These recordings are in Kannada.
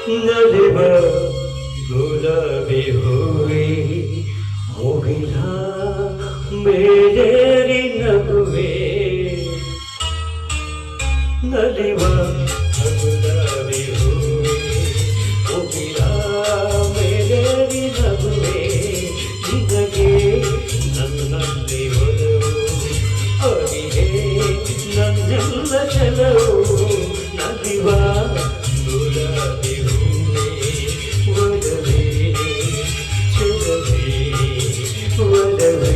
ನಲಿವ ಗುಲಾಬಿ ಹೂವೆ ಮುಗಿಲ ಮೇಲೇರಿ ನಗುವೆ ನಲಿವ ಗುಲಾಬಿ ಹೂವೆ ಮುಗಿಲ ಮೇಲೇರಿ ನಗುವೆ ನಿನಗೆ ನನ್ನಲ್ಲಿ ಒಲವು ಅರಿಯೇ ನನ್ನೆಲ್ಲ ಚೆಲವು ನಲಿವ ಗುಲಾಬಿ ಹೂವೆ ಒಲವೇ ಚೆಲವೇ ಒಲವೇ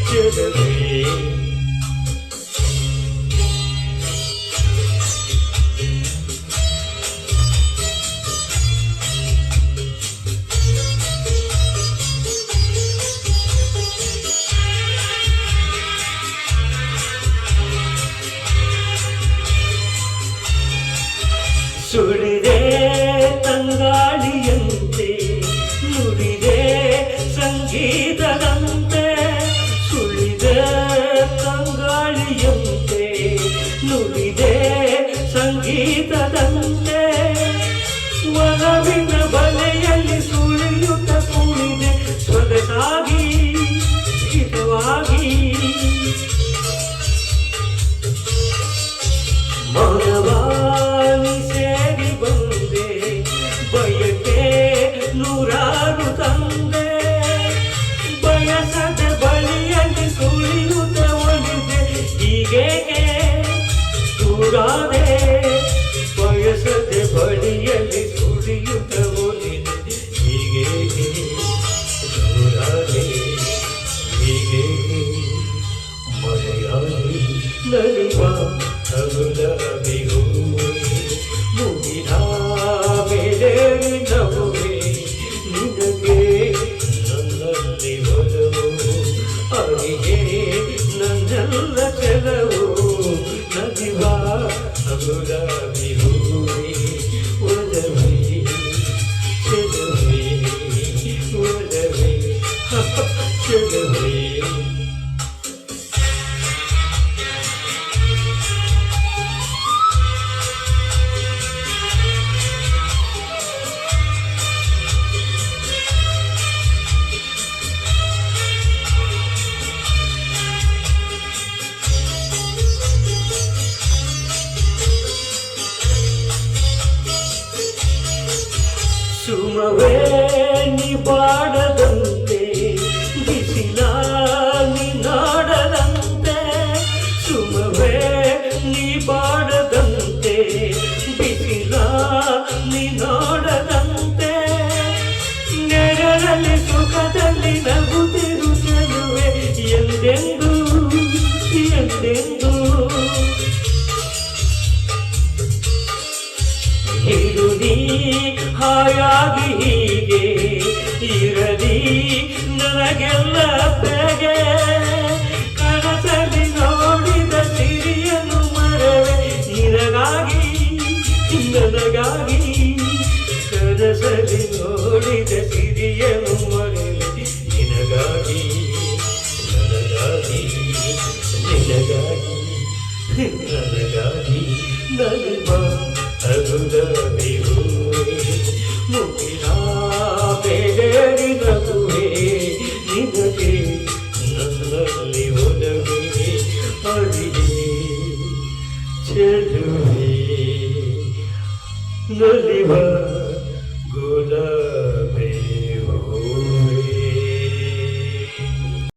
ಚೆಲವೇ ಸುಳಿದೆ ತಂಗಾಳಿಯಂತೆ ನುಡಿದೆ ಸಂಗೀತದಂತೆ ಸುಳಿದೆ ತಂಗಾಳಿಯಂತೆ ನುಡಿದೆ ಸಂಗೀತದಂತೆ ಒಲವಿನ ಬಲೆಯಲ್ಲಿ ಸುಳಿಯುತ್ತ ಕುಣಿದೆ ಸೊಗಸಾಗಿ ಹಿತವಾಗಿ ಮೌನವಾಣಿ ಸೇರಿ ಬಂದೆ ಬಯಕೆ ನೂರಾರು ತಂದೆ ಬಯಸದ ಬಳಿಯಲ್ಲಿ ಸುಳಿಯುತ್ತ ಒಲಿದೆ ಹೀಗೇಕೆ ದೂರಾದೆ ಬಯಸದ ಬಳಿಯಲ್ಲಿ ಸುಳಿಯುತ್ತ ಒಲಿದೆ ಹೀಗೇಕೆ ದೂರಾದೆ ಹೀಗೇಕೆ ಮರೆಯಾಗಿ ನಲಿವ ಗುಲಾಬಿ ಹೂವೆ ಮುಗಿಲ ಮೇಲೇರಿ ನಗುವೆ ನಿನಗೆ ನನ್ನಲ್ಲಿ ಒಲವು ಅರಿಯೇ ನನ್ನೆಲ್ಲ ಚೆಲವು ನಲಿವ ಗುಲಾಬಿ ಹೂವೆ ಒಲವೇ ಚೆಲವೇ ಒಲವೇ ಚೆಲವೇ ಸುಮವೇ ನೀ ಬಾಡದಂತೆ ಬಿಸಿಲ ನೀ ನಾಡದಂತೆ ಸುಮವೇ ನೀ ಬಾಡದಂತೆ ಬಿಸಿಲ ನೀ ನಾಡದಂತೆ ನೆರಳಲ್ಲಿ ಸುಖದಲ್ಲಿ ನಗುತ್ತಿರು ಚೆಲುವೆ ಎಂದೆಂದು ಎಂದೆಂದು ಇರುದಿ ಹಾಯಾಗಿ ಹೀಗೆ ಇರದಿ ನನಗೆಲ್ಲ ಬೆಗೆ ಕನಸಲ್ಲಿ ನೋಡಿದ ಸಿರಿಯನ್ನು ಮರವೆ ನಿನಗಾಗಿ ನನಗಾಗಿ ಕನಸಲ್ಲಿ ನೋಡಿದ ಸಿರಿಯನ್ನು ಮರವೆ ನಿನಗಾಗಿ ನನಗಾಗಿ ನಿನಗಾಗಿ ನನಗಾಗಿ ನಲಿವ ಗುಲಾಬಿ ಹೂವೆ ಮುಗಿಲ ಮೇಲೇರಿ ನಗುವೆ ನಿನಗೆ ನನ್ನಲ್ಲಿ ಒಲವೇ ಅರಿಯೇ ಚೆಲುವೆ ನಲಿವ ಗುಲಾಬಿ